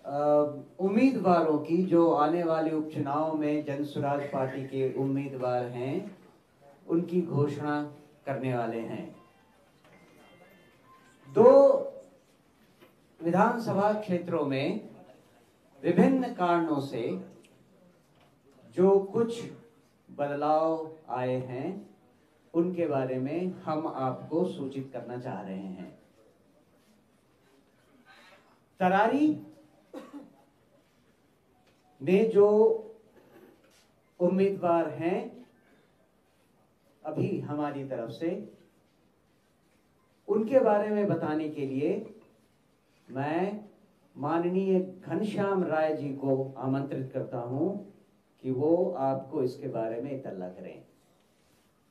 उम्मीदवारों की जो आने वाले उपचुनाव में जन स्वराज पार्टी के उम्मीदवार हैं उनकी घोषणा करने वाले हैं। 2 विधानसभा क्षेत्रों में विभिन्न कारणों से जो कुछ बदलाव आए हैं उनके बारे में हम आपको सूचित करना चाह रहे हैं। तरारी में जो उम्मीदवार हैं अभी हमारी तरफ से, उनके बारे में बताने के लिए मैं माननीय घनश्याम राय जी को आमंत्रित करता हूं कि वो आपको इसके बारे में इत्तला करें।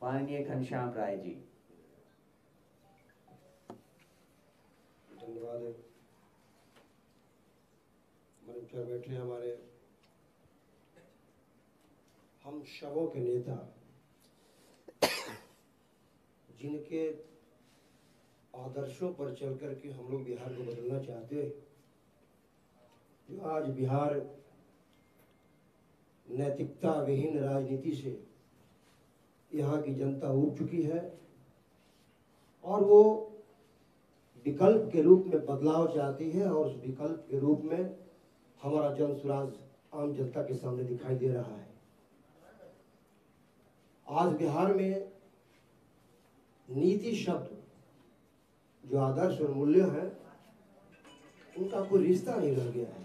माननीय घनश्याम राय जी। धन्यवाद। मंच पर बैठे हमारे हम शवों के नेता, जिनके आदर्शों पर चलकर के हम लोग बिहार को बदलना चाहते हैं, जो आज बिहार नैतिकता विहीन राजनीति से यहाँ की जनता उब चुकी है और वो विकल्प के रूप में बदलाव चाहती है और उस विकल्प के रूप में हमारा जन स्वराज आम जनता के सामने दिखाई दे रहा है। आज बिहार में नीति शब्द जो आदर्श और मूल्य हैं उनका कोई रिश्ता नहीं रह गया है।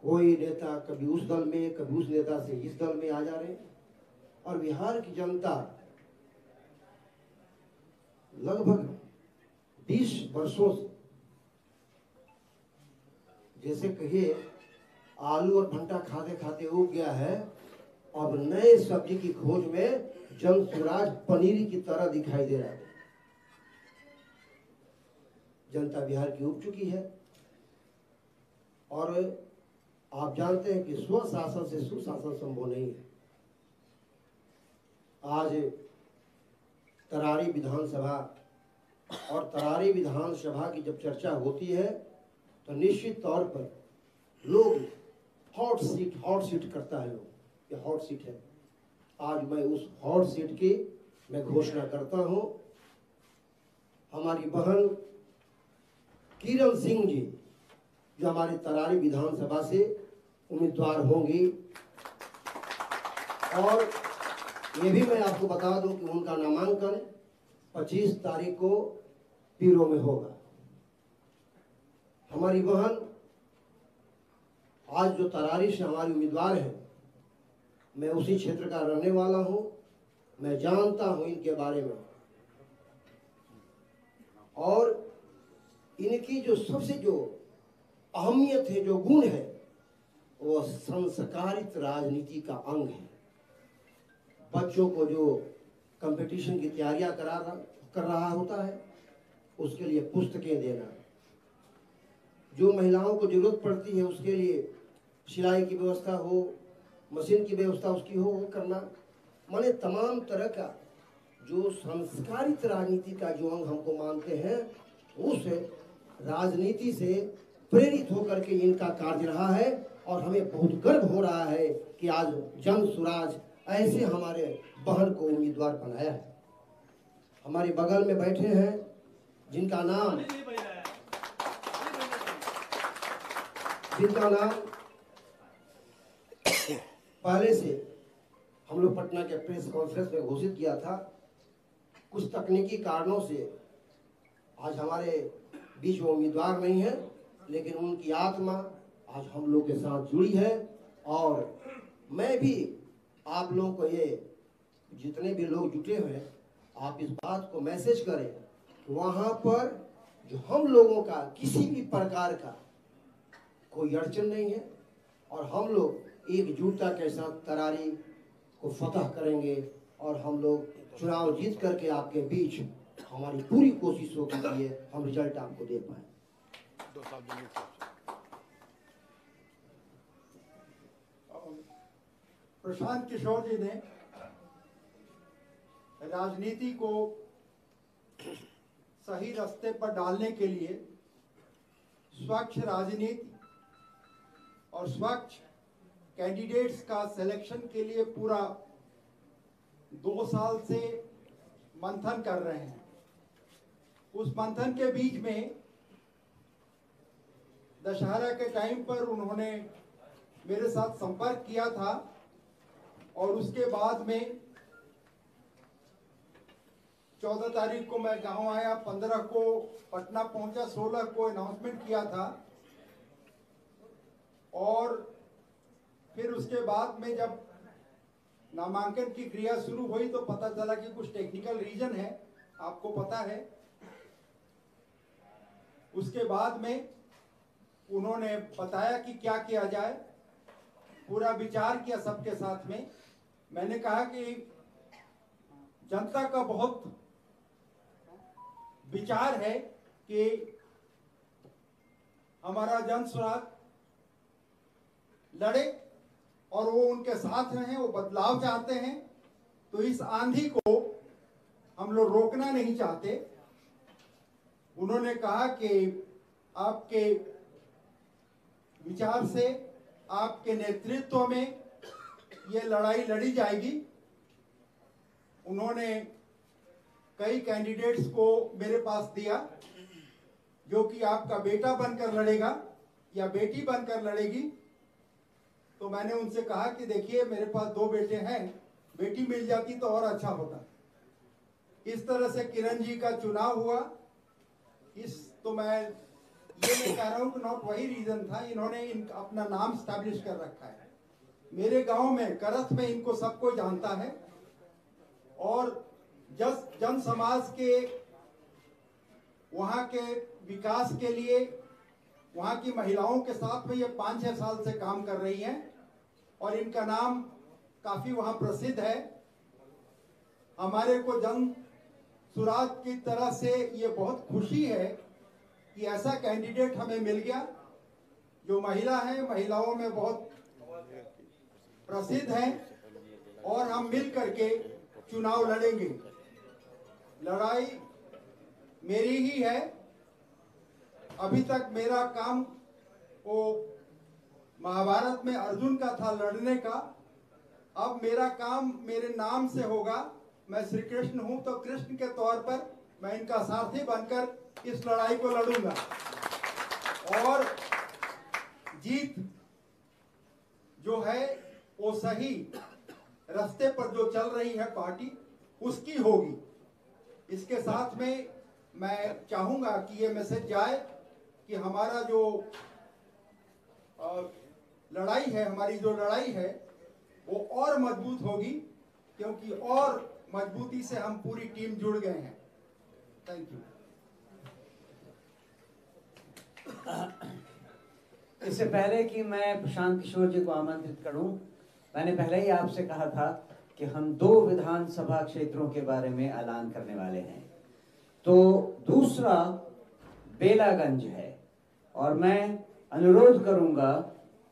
कोई नेता कभी उस दल में, कभी उस नेता से इस दल में आ जा रहे हैं और बिहार की जनता लगभग 20 वर्षों से, जैसे कहिए आलू और भंटा खाते खाते उग गया है, अब नए सब्जी की खोज में जन स्वराज पनीरी की तरह दिखाई दे रहा है। जनता बिहार की उब चुकी है और आप जानते हैं कि स्वशासन से सुशासन संभव नहीं है। आज तरारी विधानसभा और तरारी विधानसभा की जब चर्चा होती है तो निश्चित तौर पर लोग हॉट सीट करता है। लोग ये हॉट सीट है। आज मैं उस हॉट सीट की मैं घोषणा करता हूं। हमारी बहन किरण सिंह जी जो हमारी तरारी विधानसभा से उम्मीदवार होंगी, और ये भी मैं आपको बता दूं कि उनका नामांकन 25 तारीख को पीरो में होगा। हमारी बहन आज जो तरारी से हमारी उम्मीदवार है, मैं उसी क्षेत्र का रहने वाला हूं, मैं जानता हूं इनके बारे में, और इनकी जो सबसे जो अहमियत है, जो गुण है, वो संस्कारित राजनीति का अंग है। बच्चों को जो कंपटीशन की तैयारियां कर रहा होता है उसके लिए पुस्तकें देना, जो महिलाओं को जरूरत पड़ती है उसके लिए सिलाई की व्यवस्था हो, मशीन की व्यवस्था उसकी हो करना, माने तमाम तरह का जो संस्कारित राजनीति का जो अंग हमको मानते हैं, उस राजनीति से प्रेरित होकर के इनका कार्य रहा है। और हमें बहुत गर्व हो रहा है कि आज जन स्वराज ऐसे हमारे बहन को उम्मीदवार बनाया है। हमारे बगल में बैठे हैं जिनका नाम पहले से हम लोग पटना के प्रेस कॉन्फ्रेंस में घोषित किया था। कुछ तकनीकी कारणों से आज हमारे बीच वो उम्मीदवार नहीं है, लेकिन उनकी आत्मा आज हम लोग के साथ जुड़ी है। और मैं भी आप लोगों को, ये जितने भी लोग जुटे हुए हैं, आप इस बात को मैसेज करें कि वहाँ पर जो हम लोगों का किसी भी प्रकार का कोई अड़चन नहीं है और हम लोग एकजुटता के साथ तरारी को फतह करेंगे और हम लोग चुनाव जीत करके आपके बीच हमारी पूरी कोशिश होगी कि हम रिजल्ट आपको दे पाए। प्रशांत किशोर जी ने राजनीति को सही रास्ते पर डालने के लिए स्वच्छ राजनीति और स्वच्छ कैंडिडेट्स का सिलेक्शन के लिए पूरा 2 साल से मंथन कर रहे हैं। उस मंथन के बीच में दशहरा के टाइम पर उन्होंने मेरे साथ संपर्क किया था और उसके बाद में 14 तारीख को मैं गांव आया, 15 को पटना पहुंचा, 16 को अनाउंसमेंट किया था और फिर उसके बाद में जब नामांकन की क्रिया शुरू हुई तो पता चला कि कुछ टेक्निकल रीजन है, आपको पता है। उसके बाद में उन्होंने बताया कि क्या किया जाए, पूरा विचार किया सबके साथ में। मैंने कहा कि जनता का बहुत विचार है कि हमारा जन स्वराज लड़े और वो उनके साथ में हैं, वो बदलाव चाहते हैं, तो इस आंधी को हम लोग रोकना नहीं चाहते। उन्होंने कहा कि आपके विचार से, आपके नेतृत्व में ये लड़ाई लड़ी जाएगी। उन्होंने कई कैंडिडेट्स को मेरे पास दिया जो कि आपका बेटा बनकर लड़ेगा या बेटी बनकर लड़ेगी। तो मैंने उनसे कहा कि देखिए मेरे पास 2 बेटे हैं, बेटी मिल जाती तो और अच्छा होता। इस तरह से किरण जी का चुनाव हुआ। तो मैं ये नहीं कह रहा हूँ कि नॉट वही रीजन था, इन्होंने अपना नाम स्टैब्लिश कर रखा है। मेरे गांव में करथ में इनको सबको जानता है और जन समाज के वहां के विकास के लिए वहां की महिलाओं के साथ में ये 5-6 साल से काम कर रही हैं और इनका नाम काफी वहां प्रसिद्ध है। हमारे को जन सुराज की तरह से ये बहुत खुशी है कि ऐसा कैंडिडेट हमें मिल गया जो महिला है, महिलाओं में बहुत प्रसिद्ध है और हम मिल करके चुनाव लड़ेंगे। लड़ाई मेरी ही है। अभी तक मेरा काम वो महाभारत में अर्जुन का था लड़ने का, अब मेरा काम मेरे नाम से होगा। मैं श्री कृष्ण हूं तो कृष्ण के तौर पर मैं इनका सारथी बनकर इस लड़ाई को लड़ूंगा और जीत जो है वो सही रास्ते पर जो चल रही है पार्टी उसकी होगी। इसके साथ में मैं चाहूंगा कि ये मैसेज जाए कि हमारा जो लड़ाई है, हमारी जो लड़ाई है वो और मजबूत होगी, क्योंकि और मजबूती से हम पूरी टीम जुड़ गए हैं। Thank you. इससे पहले कि मैं प्रशांत किशोर जी को आमंत्रित करूं, मैंने पहले ही आपसे कहा था कि हम 2 विधानसभा क्षेत्रों के बारे में ऐलान करने वाले हैं। तो दूसरा बेलागंज है और मैं अनुरोध करूंगा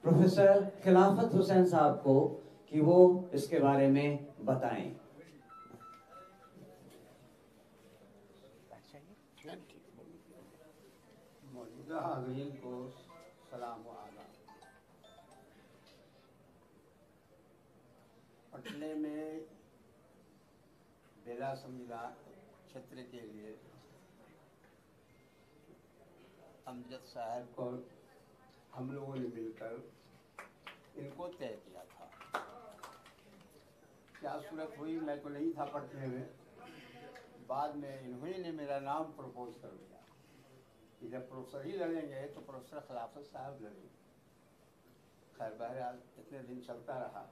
प्रोफेसर खिलाफत हुसैन साहब को कि वो इसके बारे में बताएं। मौजूदा हाज़रीन को सलाम व आदाब। पटने में बेला संविधान क्षेत्र के लिए अमजद साहब को हम लोगों ने मिलकर इनको तय किया था। क्या सूरत हुई, मैं तो नहीं था पटने में, बाद में इन्होंने ने मेरा नाम प्रपोज कर दिया कि जब प्रोफेसर ही लड़ेंगे तो प्रोफेसर खिलाफत साहब लड़ेंगे। खैर बहरहाल इतने दिन चलता रहा।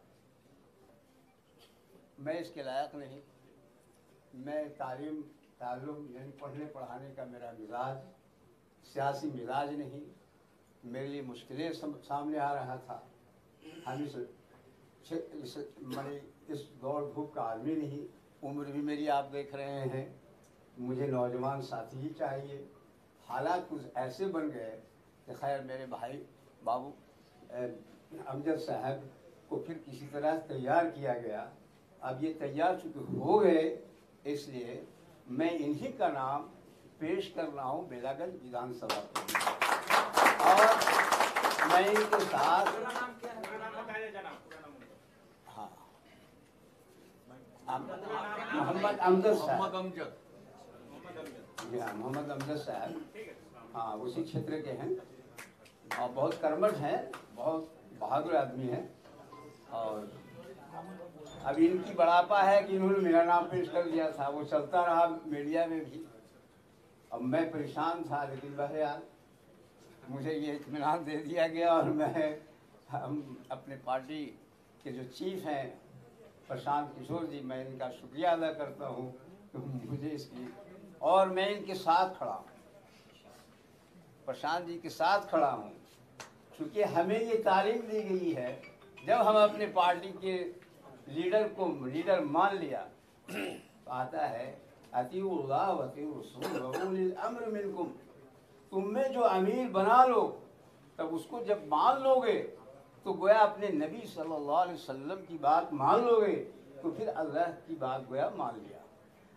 मैं इसके लायक नहीं, मैं ताल्लुम यानी पढ़ने पढ़ाने का मेरा मिजाज सियासी मिजाज नहीं। मेरे लिए मुश्किलें सामने आ रहा था। हम इस दौड़ धूप का आदमी नहीं। उम्र भी मेरी आप देख रहे हैं, मुझे नौजवान साथी ही चाहिए। हालात कुछ ऐसे बन गए कि खैर मेरे भाई बाबू अमजद साहब को फिर किसी तरह तैयार किया गया। अब ये तैयार चूँकि हो गए, इसलिए मैं इन्हीं का नाम पेश कर रहा हूँ बेलागंज विधानसभा को। मैं इनके साथ हाँ मोहम्मद अमजद साहब, मोहम्मद अमजद साहब, हाँ उसी क्षेत्र के हैं और बहुत कर्मठ हैं, बहुत बहादुर आदमी हैं। और अब इनकी बड़ापा है कि इन्होंने मेरा नाम पेश कर दिया था, वो चलता रहा मीडिया में भी। अब मैं परेशान था, लेकिन बहरहाल मुझे ये इत्मीनान दे दिया गया और हम अपने पार्टी के जो चीफ हैं प्रशांत किशोर जी, मैं इनका शुक्रिया अदा करता हूँ तो मुझे इसकी, और मैं इनके साथ खड़ा हूँ, प्रशांत जी के साथ खड़ा हूँ, क्योंकि हमें ये तालीम दी गई है जब हम अपने पार्टी के लीडर को लीडर मान लिया तो आता है अतीउल्लाह व अतीउर्रसूल व उलिल अम्र मिनकुम, तुम में जो अमीर बना लो तब उसको जब मान लोगे तो गोया अपने नबी सल्लल्लाहु अलैहि वसल्लम की बात मान लोगे तो फिर अल्लाह की बात गोया मान लिया।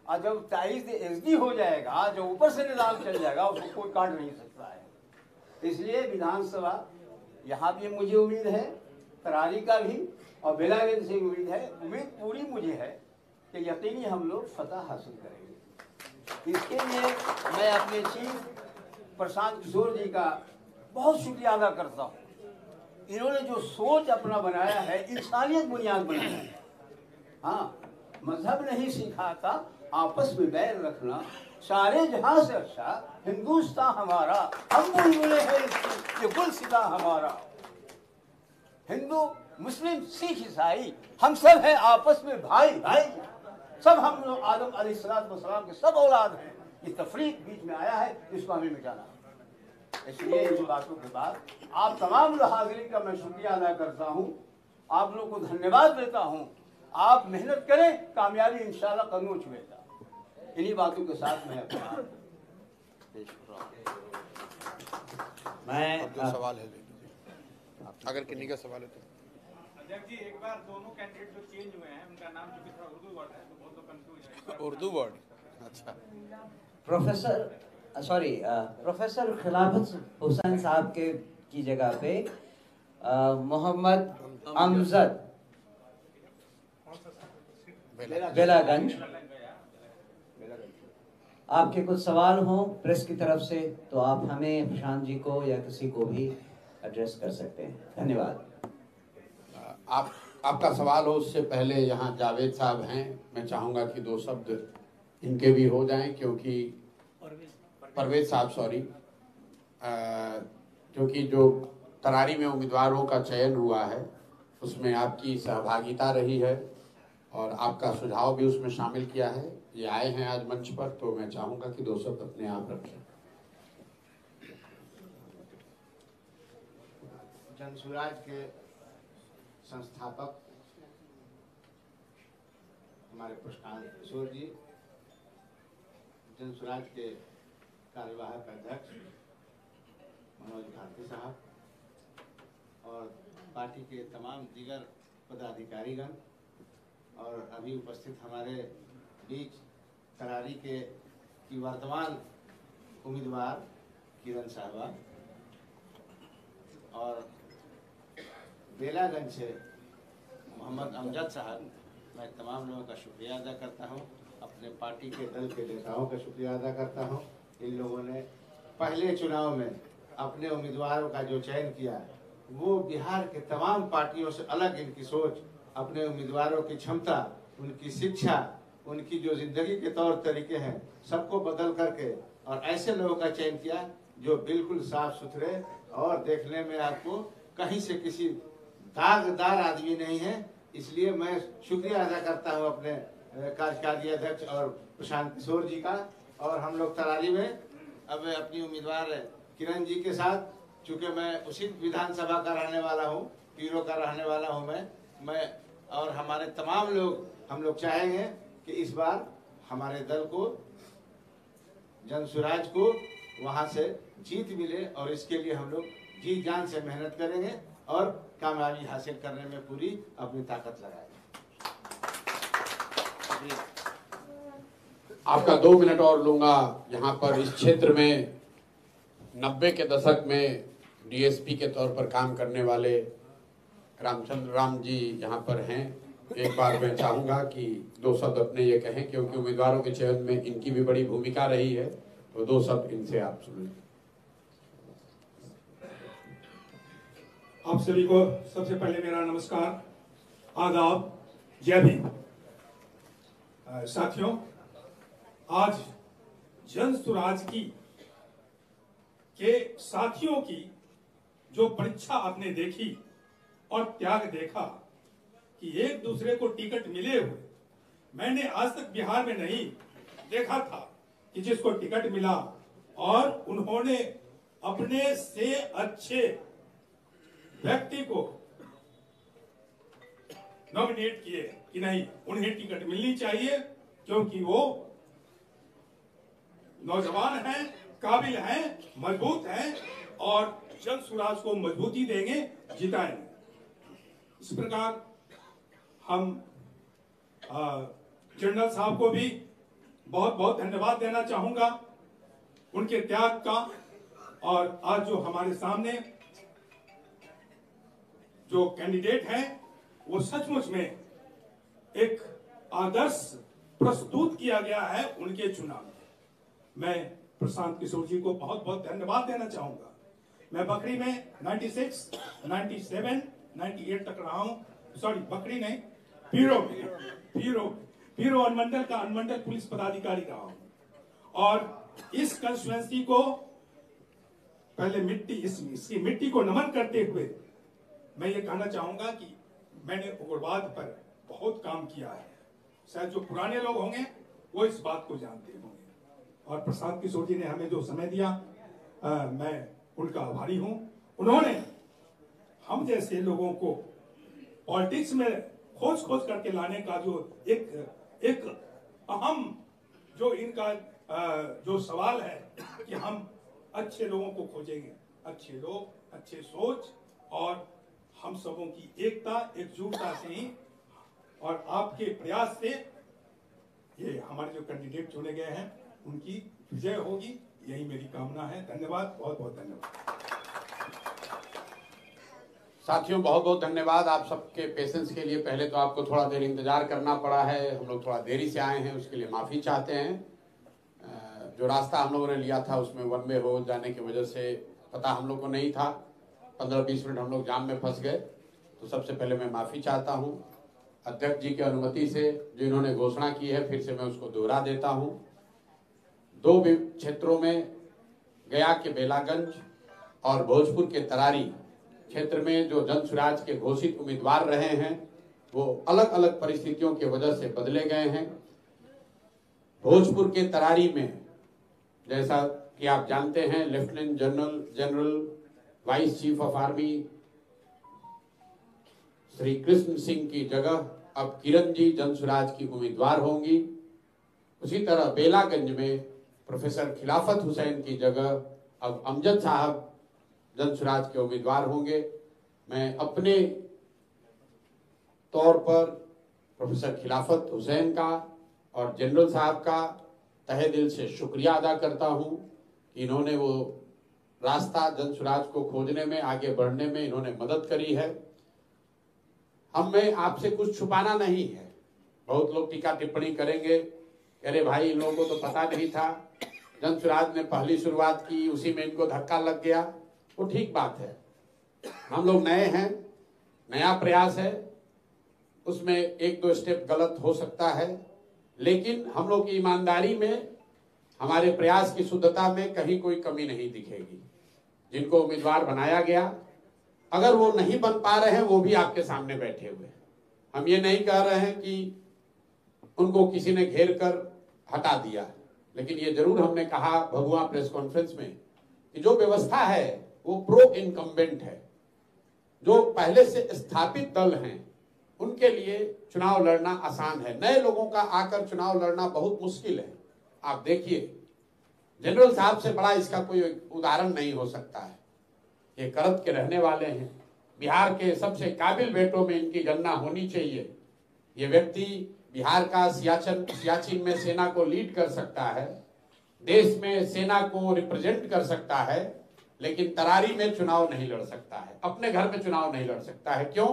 और जब ताइज़ इज़्दी हो जाएगा, जो ऊपर से निज़ाम चल जाएगा, उसको कोई काट नहीं सकता है। इसलिए विधानसभा यहाँ भी मुझे उम्मीद है, तरारी का भी और बेलागंज से उम्मीद है, उम्मीद पूरी मुझे है कि यकीनी हम लोग फतह हासिल करेंगे। इसके लिए मैं अपने चीफ प्रशांत किशोर जी का बहुत शुक्रिया अदा करता हूँ। इन्होंने जो सोच अपना बनाया है, इंसानियत बुनियाद बनाया है। हाँ, मजहब नहीं सिखाता आपस में बैर रखना, सारे जहां से अच्छा हिंदुस्तान हमारा, हम बुलबुलें हैं ये गुलसिता हमारा। हिंदू मुस्लिम सिख ईसाई हम सब हैं आपस में भाई भाई, सब हम लोग आदम अलैहिस्सलाम के सब औलाद हैं। ये तफरीक बीच में आया है, इसको हमें मिटाना। इसलिए इन बातों के बाद आप तमाम हाजिरीन का मैं शुक्रिया अदा करता हूँ, आप लोग को धन्यवाद देता हूँ। आप मेहनत करें, कामयाबी इंशाल्लाह कदमों छुएगा। इन्हीं बातों के साथ मैं अपना पेश कर रहा हूँ। मैं जो सवाल है अगर किन्हीं का सवाल है तो अध्यक्ष जी, एक बार दोनों कैंडिडेट जो चेंज हुए हैं उनका नाम जो थोड़ा उर्दू वर्ड है तो बहुत लोग कंफ्यूज है। उर्दू वर्ड, अच्छा। प्रोफेसर खिलाफत हुसैन साहब के की जगह पे मोहम्मद अमजद बेलागंज, आपके कुछ सवाल हो प्रेस की तरफ से तो आप हमें, प्रशांत जी को या किसी को भी एड्रेस कर सकते हैं। धन्यवाद। आपका सवाल हो उससे पहले यहाँ जावेद साहब हैं, मैं चाहूँगा कि दो शब्द इनके भी हो जाएं, क्योंकि परवेज साहब क्योंकि जो तरारी में उम्मीदवारों का चयन हुआ है उसमें आपकी सहभागिता रही है और आपका सुझाव भी उसमें शामिल किया है। ये आए हैं आज मंच पर, तो मैं चाहूँगा कि दो शब्द अपने आप रखें। जनसुराज के संस्थापक हमारे प्रशांत किशोर जी, जनसुराज के कार्यवाहक अध्यक्ष मनोज भारती साहब और पार्टी के तमाम दीगर पदाधिकारीगण और अभी उपस्थित हमारे बीच तरारी की वर्तमान उम्मीदवार किरण साहबा और बेलागंज से मोहम्मद अमजद साहब, मैं तमाम लोगों का शुक्रिया अदा करता हूं, अपने पार्टी के दल के नेताओं का शुक्रिया अदा करता हूं। इन लोगों ने पहले चुनाव में अपने उम्मीदवारों का जो चयन किया वो बिहार के तमाम पार्टियों से अलग इनकी सोच, अपने उम्मीदवारों की क्षमता, उनकी शिक्षा, उनकी जो जिंदगी के तौर तरीके हैं सबको बदल करके और ऐसे लोगों का चयन किया जो बिल्कुल साफ सुथरे और देखने में आपको कहीं से किसी दागदार आदमी नहीं है। इसलिए मैं शुक्रिया अदा करता हूं अपने कार्यकारी अध्यक्ष और प्रशांत किशोर जी का। और हम लोग तरारी में अब अपनी उम्मीदवार किरण जी के साथ, चूँकि मैं उसी विधानसभा का रहने वाला हूँ, पीरो का रहने वाला हूँ मैं और हमारे तमाम लोग, हम लोग चाहेंगे कि इस बार हमारे दल को, जनसुराज को वहाँ से जीत मिले और इसके लिए हम लोग जी जान से मेहनत करेंगे और कामयाबी हासिल करने में पूरी अपनी ताकत लगाएंगे। आपका 2 मिनट और लूंगा। यहाँ पर इस क्षेत्र में 90 के दशक में डीएसपी के तौर पर काम करने वाले रामचंद्र राम जी यहाँ पर हैं। एक बार मैं चाहूँगा कि 2 शब्द अपने ये कहें, क्योंकि उम्मीदवारों के चयन में इनकी भी बड़ी भूमिका रही है, तो 2 शब्द इनसे आप सुनें। आप सभी को सबसे पहले मेरा नमस्कार, आदाब, जय भीम। साथियों, आज जन सुराज की के साथियों की जो परीक्षा आपने देखी और त्याग देखा कि एक दूसरे को टिकट मिले हुए, मैंने आज तक बिहार में नहीं देखा था कि जिसको टिकट मिला और उन्होंने अपने से अच्छे व्यक्ति को नॉमिनेट किए कि नहीं, उन्हें टिकट मिलनी चाहिए क्योंकि वो नौजवान हैं, काबिल हैं, मजबूत हैं और जन सुराज को मजबूती देंगे, जिताएंगे। इस प्रकार हम जनरल साहब को भी बहुत बहुत धन्यवाद देना चाहूंगा उनके त्याग का। और आज जो हमारे सामने जो कैंडिडेट हैं वो सचमुच में एक आदर्श प्रस्तुत किया गया है उनके चुनाव में। मैं प्रशांत किशोर जी को बहुत बहुत धन्यवाद देना चाहूंगा। मैं बकरी में 96, 97, 98 तक रहा हूं, सॉरी बकरी नहीं, पीरो अनुमंडल का अनुमंडल पुलिस पदाधिकारी रहा हूं। और इस कंस्टिट्यूएंसी को पहले इसकी मिट्टी को नमन करते हुए मैं ये कहना चाहूंगा कि मैंने उग्रवाद पर बहुत काम किया है। शायद जो पुराने लोग होंगे वो इस बात को जानते होंगे। और प्रशांत किशोर जी ने हमें जो समय दिया, मैं उनका आभारी हूं। उन्होंने हम जैसे लोगों को पॉलिटिक्स में खोज करके लाने का जो एक अहम जो इनका जो सवाल है कि हम अच्छे लोगों को खोजेंगे, अच्छे लोग, अच्छे सोच और हम सबों की एकता, एकजुटता से ही और आपके प्रयास से ये हमारे जो कैंडिडेट चुने गए हैं उनकी विजय होगी, यही मेरी कामना है। धन्यवाद, बहुत बहुत धन्यवाद। साथियों, बहुत बहुत धन्यवाद आप सबके पेशेंस के लिए। पहले तो आपको थोड़ा देर इंतजार करना पड़ा है, हम लोग थोड़ा देरी से आए हैं, उसके लिए माफ़ी चाहते हैं। जो रास्ता हम लोगों ने लिया था उसमें वन वे हो जाने की वजह से पता हम लोग को नहीं था, 15-20 मिनट हम लोग जाम में फंस गए। तो सबसे पहले मैं माफ़ी चाहता हूँ। अध्यक्ष जी की अनुमति से जो इन्होंने घोषणा की है फिर से मैं उसको दोहरा देता हूँ। 2 क्षेत्रों में, गया के बेलागंज और भोजपुर के तरारी क्षेत्र में जो जन सुराज के घोषित उम्मीदवार रहे हैं वो अलग अलग परिस्थितियों की वजह से बदले गए हैं। भोजपुर के तरारी में जैसा कि आप जानते हैं, lieutenant general vice chief of army Shri Krishna Singh की जगह अब किरण जी जन सुराज की उम्मीदवार होंगी। उसी तरह बेलागंज में प्रोफेसर खिलाफत हुसैन की जगह अब अमजद साहब जन सुराज के उम्मीदवार होंगे। मैं अपने तौर पर प्रोफेसर खिलाफत हुसैन का और जनरल साहब का तहे दिल से शुक्रिया अदा करता हूं कि इन्होंने वो रास्ता जन सुराज को खोजने में, आगे बढ़ने में इन्होंने मदद करी है। हमें आपसे कुछ छुपाना नहीं है। बहुत लोग टीका टिप्पणी करेंगे, अरे भाई इन लोगों को तो पता नहीं था, जन सुराज ने पहली शुरुआत की, उसी में इनको धक्का लग गया। वो ठीक बात है, हम लोग नए हैं, नया प्रयास है, उसमें 1-2 स्टेप गलत हो सकता है, लेकिन हम लोग की ईमानदारी में, हमारे प्रयास की शुद्धता में कहीं कोई कमी नहीं दिखेगी। जिनको उम्मीदवार बनाया गया, अगर वो नहीं बन पा रहे हैं वो भी आपके सामने बैठे हुए। हम ये नहीं कह रहे हैं कि उनको किसी ने घेर कर हटा दिया, लेकिन ये जरूर हमने कहा भगुआ प्रेस कॉन्फ्रेंस में कि जो व्यवस्था है वो प्रो इनकम्बेंट है। जो पहले से स्थापित दल हैं उनके लिए चुनाव लड़ना आसान है, नए लोगों का आकर चुनाव लड़ना बहुत मुश्किल है। आप देखिए, जनरल साहब से बड़ा इसका कोई उदाहरण नहीं हो सकता है। ये करत के रहने वाले हैं, बिहार के सबसे काबिल बेटों में इनकी गणना होनी चाहिए। ये व्यक्ति बिहार का सियाचिन में सेना को लीड कर सकता है, देश में सेना को रिप्रेजेंट कर सकता है, लेकिन तरारी में चुनाव नहीं लड़ सकता है, अपने घर में चुनाव नहीं लड़ सकता है। क्यों?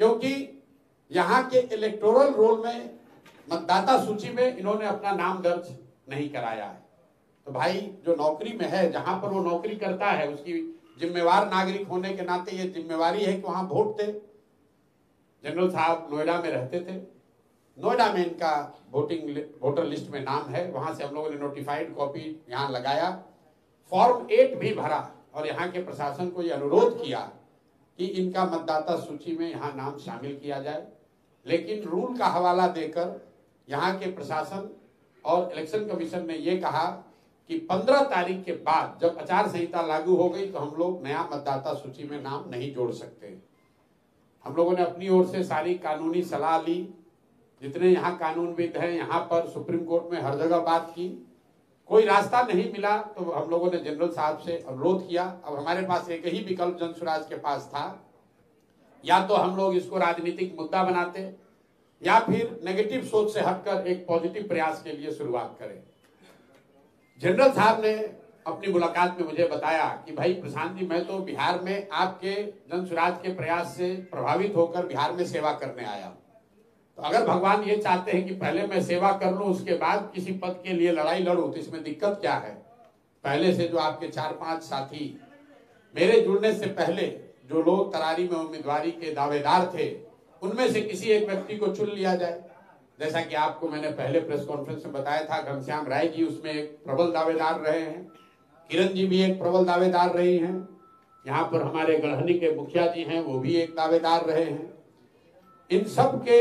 क्योंकि यहाँ के इलेक्टोरल रोल में, मतदाता सूची में इन्होंने अपना नाम दर्ज नहीं कराया है। तो भाई जो नौकरी में है, जहां पर वो नौकरी करता है, उसकी जिम्मेवार नागरिक होने के नाते ये जिम्मेवारी है कि वहां वोट दे। जनरल साहब नोएडा में रहते थे, नोएडा में इनका वोटर लिस्ट में नाम है, वहां से हम लोगों ने नोटिफाइड कॉपी यहाँ लगाया, फॉर्म 8 भी भरा और यहाँ के प्रशासन को ये अनुरोध किया कि इनका मतदाता सूची में यहाँ नाम शामिल किया जाए। लेकिन रूल का हवाला देकर यहाँ के प्रशासन और इलेक्शन कमीशन ने ये कहा कि 15 तारीख के बाद जब आचार संहिता लागू हो गई तो हम लोग नया मतदाता सूची में नाम नहीं जोड़ सकते। हम लोगों ने अपनी ओर से सारी कानूनी सलाह ली, जितने यहाँ कानूनविद हैं, यहाँ पर सुप्रीम कोर्ट में हर जगह बात की, कोई रास्ता नहीं मिला तो हम लोगों ने जनरल साहब से अनुरोध किया। अब हमारे पास एक ही विकल्प जनसुराज के पास था, या तो हम लोग इसको राजनीतिक मुद्दा बनाते या फिर नेगेटिव सोच से हटकर एक पॉजिटिव प्रयास के लिए शुरुआत करें। जनरल साहब ने अपनी मुलाकात में मुझे बताया कि भाई प्रशांत जी, मैं तो बिहार में आपके जनसुराज के प्रयास से प्रभावित होकर बिहार में सेवा करने आया, तो अगर भगवान ये चाहते हैं कि पहले मैं सेवा कर लूं उसके बाद किसी पद के लिए लड़ाई लड़ूं तो इसमें दिक्कत क्या है? पहले से जो आपके 4-5 साथी, मेरे जुड़ने से पहले जो लोग तरारी में उम्मीदवारी के दावेदार थे, उनमें से किसी एक व्यक्ति को चुन लिया जाए। जैसा कि आपको मैंने पहले प्रेस कॉन्फ्रेंस में बताया था, घनश्याम राय जी उसमें एक प्रबल दावेदार रहे हैं, किरण जी भी एक प्रबल दावेदार रही हैं, यहाँ पर हमारे गढ़हनी के मुखिया जी हैं, वो भी एक दावेदार रहे हैं। इन सब के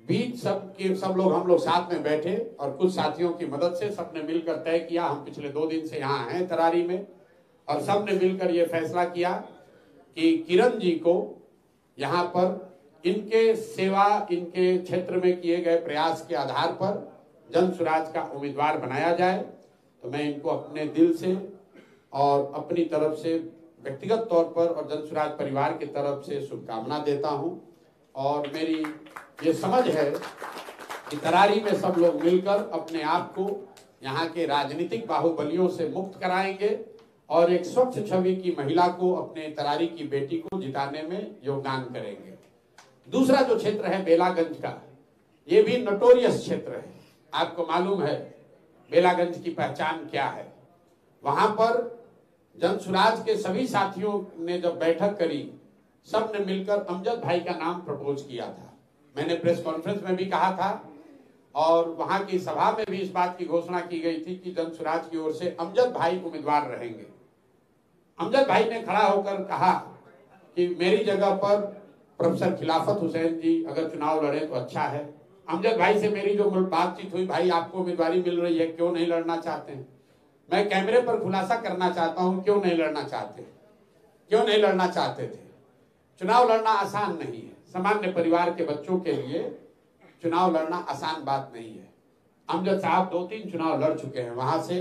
बीच सब लोग हम लोग साथ में बैठे और कुछ साथियों की मदद से सबने मिलकर तय किया। हम पिछले 2 दिन से यहाँ हैं तरारी में, और सबने मिलकर ये फैसला किया कि किरण जी को यहाँ पर इनके सेवा, इनके क्षेत्र में किए गए प्रयास के आधार पर जनसुराज का उम्मीदवार बनाया जाए। तो मैं इनको अपने दिल से और अपनी तरफ से व्यक्तिगत तौर पर और जनसुराज परिवार की तरफ से शुभकामना देता हूं। और मेरी ये समझ है कि तरारी में सब लोग मिलकर अपने आप को यहाँ के राजनीतिक बाहुबलियों से मुक्त कराएंगे और एक स्वच्छ छवि की महिला को, अपने तरारी की बेटी को जिताने में योगदान करेंगे। दूसरा जो क्षेत्र है बेलागंज का, ये भी नोटोरियस क्षेत्र है। आपको मालूम है बेलागंज की पहचान क्या है। वहां पर जनसुराज के सभी साथियों ने जब बैठक करी, सब ने मिलकर अमजद भाई का नाम प्रपोज किया था। मैंने प्रेस कॉन्फ्रेंस में भी कहा था और वहां की सभा में भी इस बात की घोषणा की गई थी कि जनसुराज की ओर से अमजद भाई उम्मीदवार रहेंगे। अमजद भाई ने खड़ा होकर कहा कि मेरी जगह पर प्रोफेसर खिलाफत हुसैन जी अगर चुनाव लड़े तो अच्छा है। अमजद भाई से मेरी जो बातचीत हुई, भाई आपको उम्मीदवारी मिल रही है, क्यों नहीं लड़ना चाहते हैं? मैं कैमरे पर खुलासा करना चाहता हूं, क्यों नहीं लड़ना चाहते? क्यों नहीं लड़ना चाहते थे? चुनाव लड़ना आसान नहीं है। सामान्य परिवार के बच्चों के लिए चुनाव लड़ना आसान बात नहीं है। अमजद साहब 2-3 चुनाव लड़ चुके हैं, वहां से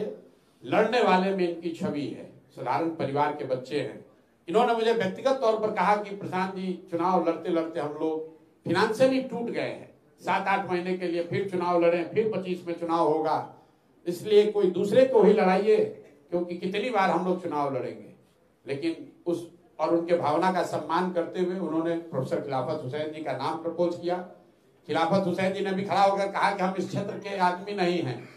लड़ने वाले में इनकी छवि है, साधारण परिवार के बच्चे हैं। इन्होंने मुझे व्यक्तिगत तौर पर कहा कि प्रशांत जी, चुनाव लड़ते लड़ते हम लोग फिनेंशियली टूट गए हैं, 7-8 महीने के लिए फिर चुनाव लड़े, फिर 25 में चुनाव होगा, इसलिए कोई दूसरे को ही लड़ाइए, क्योंकि कितनी बार हम लोग चुनाव लड़ेंगे। लेकिन उस और उनके भावना का सम्मान करते हुए उन्होंने प्रोफेसर खिलाफत हुसैन जी का नाम प्रपोज किया। खिलाफत हुसैन जी ने भी खड़ा होकर कहा कि हम इस क्षेत्र के आदमी नहीं हैं।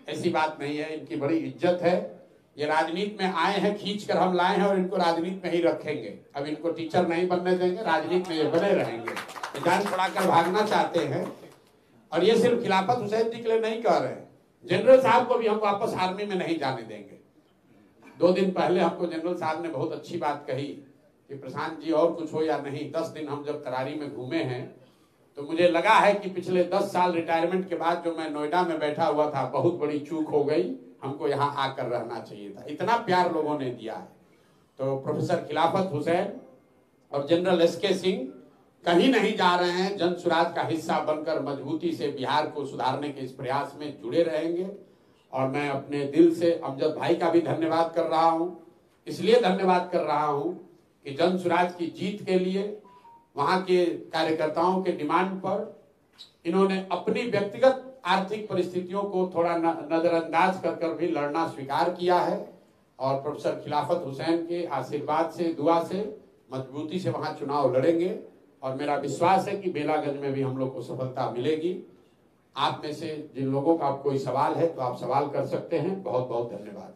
ऐसी बात नहीं है, इनकी बड़ी इज्जत है, ये राजनीति में आए हैं, खींच कर हम लाए हैं और इनको राजनीति में ही रखेंगे। अब इनको टीचर नहीं बनने देंगे, राजनीति में ये बने रहेंगे। जान छुड़ाकर भागना चाहते हैं, और ये सिर्फ खिलाफत हुसैन जी के लिए नहीं कह रहे हैं, जनरल साहब को भी हम वापस आर्मी में नहीं जाने देंगे। 2 दिन पहले हमको जनरल साहब ने बहुत अच्छी बात कही कि प्रशांत जी और कुछ हो या नहीं, 10 दिन हम जब तरारी में घूमे हैं तो मुझे लगा है कि पिछले 10 साल रिटायरमेंट के बाद जो मैं नोएडा में बैठा हुआ था, बहुत बड़ी चूक हो गई, हमको यहाँ आकर रहना चाहिए था। इतना प्यार लोगों ने दिया है। तो प्रोफेसर खिलाफत हुसैन और जनरल SK सिंह कहीं नहीं जा रहे हैं, जनसुराज का हिस्सा बनकर मजबूती से बिहार को सुधारने के इस प्रयास में जुड़े रहेंगे। और मैं अपने दिल से अमजद भाई का भी धन्यवाद कर रहा हूं। इसलिए धन्यवाद कर रहा हूं कि जनसुराज की जीत के लिए वहां के कार्यकर्ताओं के डिमांड पर इन्होंने अपनी व्यक्तिगत आर्थिक परिस्थितियों को थोड़ा नजरअंदाज कर भी लड़ना स्वीकार किया है। और प्रोफेसर खिलाफत हुसैन के आशीर्वाद से, दुआ से मजबूती से वहां चुनाव लड़ेंगे और मेरा विश्वास है कि बेलागंज में भी हम लोग को सफलता मिलेगी। आप में से जिन लोगों का कोई सवाल है तो आप सवाल कर सकते हैं। बहुत बहुत धन्यवाद।